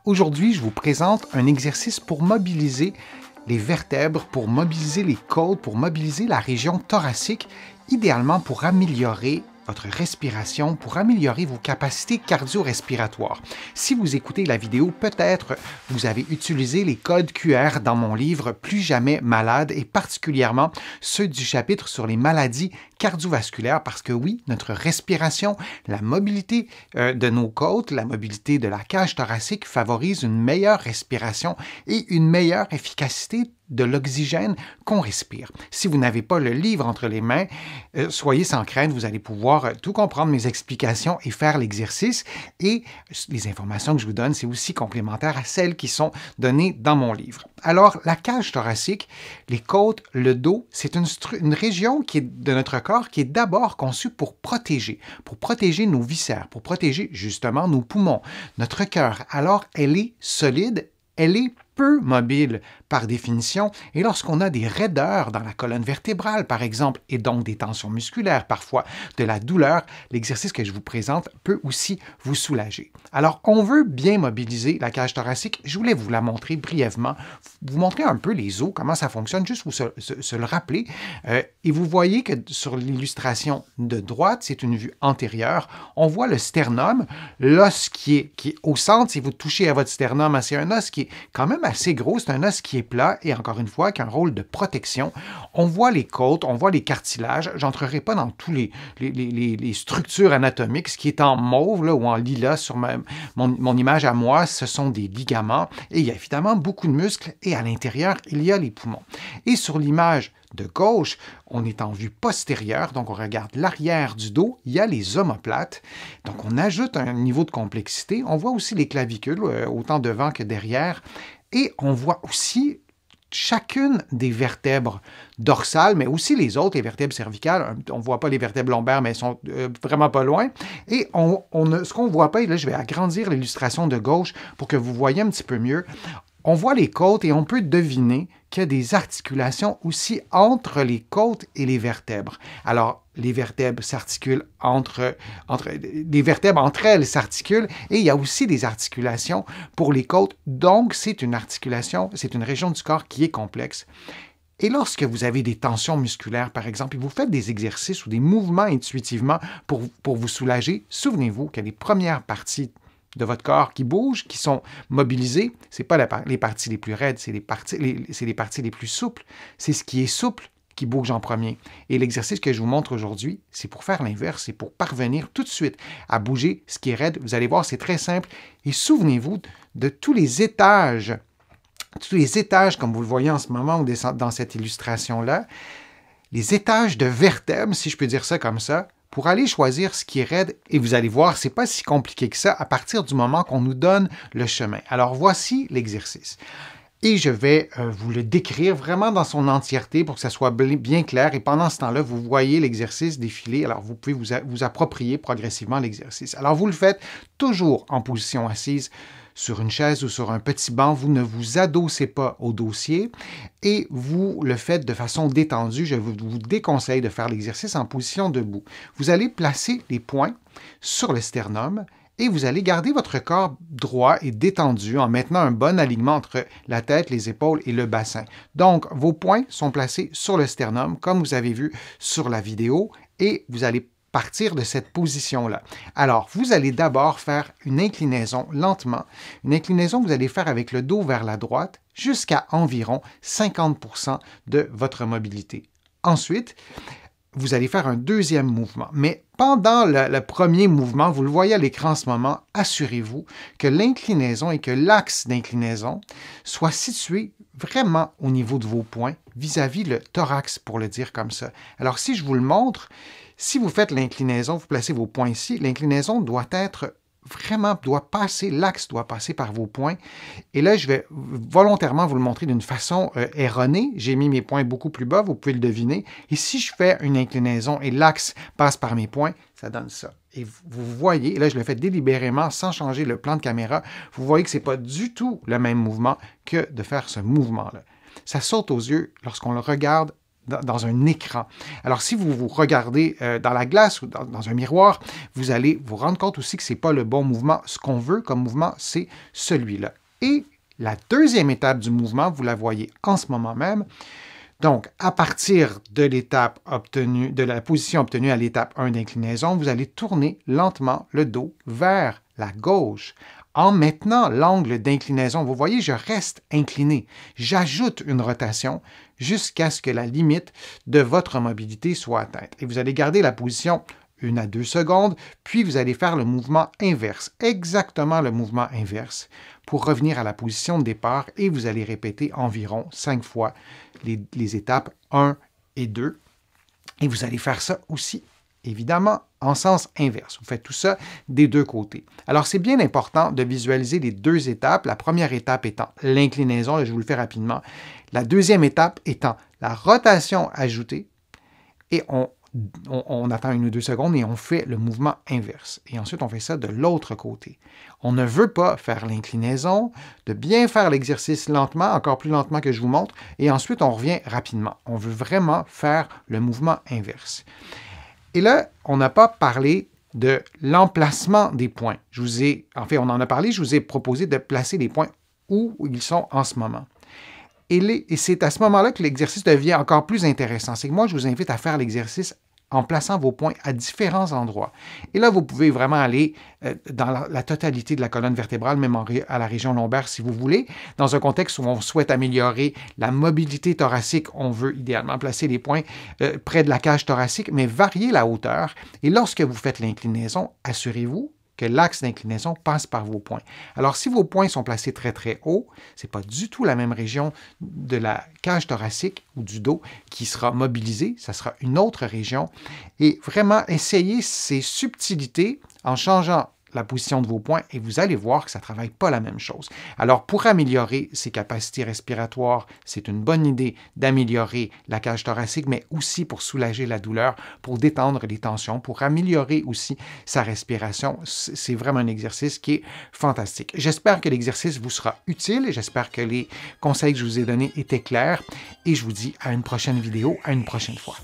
Aujourd'hui, je vous présente un exercice pour mobiliser les vertèbres, pour mobiliser les côtes, pour mobiliser la région thoracique, idéalement pour améliorer votre respiration, pour améliorer vos capacités cardio-respiratoires. Si vous écoutez la vidéo, peut-être vous avez utilisé les codes QR dans mon livre Plus jamais malade et particulièrement ceux du chapitre sur les maladies cardiovasculaires parce que oui, notre respiration, la mobilité de nos côtes, la mobilité de la cage thoracique favorise une meilleure respiration et une meilleure efficacité de l'oxygène qu'on respire. Si vous n'avez pas le livre entre les mains, soyez sans crainte, vous allez pouvoir tout comprendre mes explications et faire l'exercice. Et les informations que je vous donne, c'est aussi complémentaire à celles qui sont données dans mon livre. Alors, la cage thoracique, les côtes, le dos, c'est une région de notre corps qui est d'abord conçue pour protéger nos viscères, pour protéger justement nos poumons, notre cœur. Alors, elle est solide, elle est peu mobile par définition, et lorsqu'on a des raideurs dans la colonne vertébrale, par exemple, et donc des tensions musculaires, parfois de la douleur, l'exercice que je vous présente peut aussi vous soulager. Alors, on veut bien mobiliser la cage thoracique. Je voulais vous la montrer brièvement, vous montrer un peu les os, comment ça fonctionne, juste vous se le rappeler. Et vous voyez que sur l'illustration de droite, c'est une vue antérieure, on voit le sternum, l'os qui est au centre. Si vous touchez à votre sternum, c'est un os qui est quand même assez gros, c'est un os qui est plat et encore une fois qui a un rôle de protection. On voit les côtes, on voit les cartilages. J'entrerai pas dans tous les structures anatomiques. Ce qui est en mauve là, ou en lilas sur mon image à moi, ce sont des ligaments et il y a évidemment beaucoup de muscles et à l'intérieur, il y a les poumons. Et sur l'image de gauche, on est en vue postérieure, donc on regarde l'arrière du dos, il y a les omoplates. Donc on ajoute un niveau de complexité. On voit aussi les clavicules, autant devant que derrière. Et on voit aussi chacune des vertèbres dorsales, mais aussi les autres, les vertèbres cervicales. On ne voit pas les vertèbres lombaires, mais elles sont vraiment pas loin. Et ce qu'on ne voit pas, et là je vais agrandir l'illustration de gauche pour que vous voyez un petit peu mieux, on voit les côtes et on peut deviner qu'il y a des articulations aussi entre les côtes et les vertèbres. Alors, les vertèbres s'articulent les vertèbres entre elles s'articulent et il y a aussi des articulations pour les côtes. Donc, c'est une articulation, c'est une région du corps qui est complexe. Et lorsque vous avez des tensions musculaires, par exemple, et vous faites des exercices ou des mouvements intuitivement pour vous soulager, souvenez-vous que les premières parties de votre corps qui bougent, qui sont mobilisées, ce n'est pas les parties les plus raides, c'est les parties les plus souples. C'est ce qui est souple qui bouge en premier. Et l'exercice que je vous montre aujourd'hui, c'est pour faire l'inverse, c'est pour parvenir tout de suite à bouger ce qui est raide. Vous allez voir, c'est très simple. Et souvenez-vous de tous les étages, comme vous le voyez en ce moment ou dans cette illustration-là, les étages de vertèbres, si je peux dire ça comme ça, pour aller choisir ce qui est raide, et vous allez voir, ce n'est pas si compliqué que ça à partir du moment qu'on nous donne le chemin. Alors, voici l'exercice. Et je vais vous le décrire vraiment dans son entièreté pour que ça soit bien clair. Et pendant ce temps-là, vous voyez l'exercice défiler. Alors, vous pouvez vous approprier progressivement l'exercice. Alors, vous le faites toujours en position assise sur une chaise ou sur un petit banc. Vous ne vous adossez pas au dossier et vous le faites de façon détendue. Je vous déconseille de faire l'exercice en position debout. Vous allez placer les poings sur le sternum et vous allez garder votre corps droit et détendu en maintenant un bon alignement entre la tête, les épaules et le bassin. Donc, vos poings sont placés sur le sternum, comme vous avez vu sur la vidéo, et vous allez partir de cette position-là. Alors, vous allez d'abord faire une inclinaison lentement, une inclinaison que vous allez faire avec le dos vers la droite jusqu'à environ 50% de votre mobilité. Ensuite, vous allez faire un deuxième mouvement. Mais pendant le premier mouvement, vous le voyez à l'écran en ce moment, assurez-vous que l'inclinaison et que l'axe d'inclinaison soit situé vraiment au niveau de vos poings, vis-à-vis le thorax, pour le dire comme ça. Alors, si je vous le montre, si vous faites l'inclinaison, vous placez vos poings ici, l'inclinaison doit passer, l'axe doit passer par vos poings. Et là, je vais volontairement vous le montrer d'une façon erronée. J'ai mis mes poings beaucoup plus bas, vous pouvez le deviner. Et si je fais une inclinaison et l'axe passe par mes poings, ça donne ça. Et vous voyez, et là je le fais délibérément sans changer le plan de caméra, vous voyez que ce n'est pas du tout le même mouvement que de faire ce mouvement-là. Ça saute aux yeux lorsqu'on le regarde dans un écran. Alors, si vous vous regardez dans la glace ou dans un miroir, vous allez vous rendre compte aussi que ce n'est pas le bon mouvement. Ce qu'on veut comme mouvement, c'est celui-là. Et la deuxième étape du mouvement, vous la voyez en ce moment même. Donc, à partir de l'étape obtenue, de la position obtenue à l'étape 1 d'inclinaison, vous allez tourner lentement le dos vers la gauche en maintenant l'angle d'inclinaison. Vous voyez, je reste incliné. J'ajoute une rotation jusqu'à ce que la limite de votre mobilité soit atteinte. Et vous allez garder la position 1 à 2 secondes, puis vous allez faire le mouvement inverse, exactement le mouvement inverse, pour revenir à la position de départ et vous allez répéter environ 5 fois les étapes 1 et 2. Et vous allez faire ça aussi, évidemment, en sens inverse. Vous faites tout ça des deux côtés. Alors, c'est bien important de visualiser les deux étapes. La première étape étant l'inclinaison, je vous le fais rapidement. La deuxième étape étant la rotation ajoutée. Et on attend 1 ou 2 secondes et on fait le mouvement inverse. Et ensuite, on fait ça de l'autre côté. On ne veut pas faire l'inclinaison, de bien faire l'exercice lentement, encore plus lentement que je vous montre, et ensuite, on revient rapidement. On veut vraiment faire le mouvement inverse. Et là, on n'a pas parlé de l'emplacement des points. On en a parlé, je vous ai proposé de placer les points où ils sont en ce moment. Et c'est à ce moment-là que l'exercice devient encore plus intéressant. C'est que moi, je vous invite à faire l'exercice en plaçant vos points à différents endroits. Et là, vous pouvez vraiment aller dans la totalité de la colonne vertébrale, même à la région lombaire si vous voulez. Dans un contexte où on souhaite améliorer la mobilité thoracique, on veut idéalement placer les points près de la cage thoracique, mais varier la hauteur. Et lorsque vous faites l'inclinaison, assurez-vous que l'axe d'inclinaison passe par vos points. Alors, si vos points sont placés très, très haut, ce n'est pas du tout la même région de la cage thoracique ou du dos qui sera mobilisée, ça sera une autre région. Et vraiment, essayez ces subtilités en changeant la position de vos points et vous allez voir que ça ne travaille pas la même chose. Alors, pour améliorer ses capacités respiratoires, c'est une bonne idée d'améliorer la cage thoracique, mais aussi pour soulager la douleur, pour détendre les tensions, pour améliorer aussi sa respiration. C'est vraiment un exercice qui est fantastique. J'espère que l'exercice vous sera utile. J'espère que les conseils que je vous ai donnés étaient clairs et je vous dis à une prochaine vidéo, à une prochaine fois.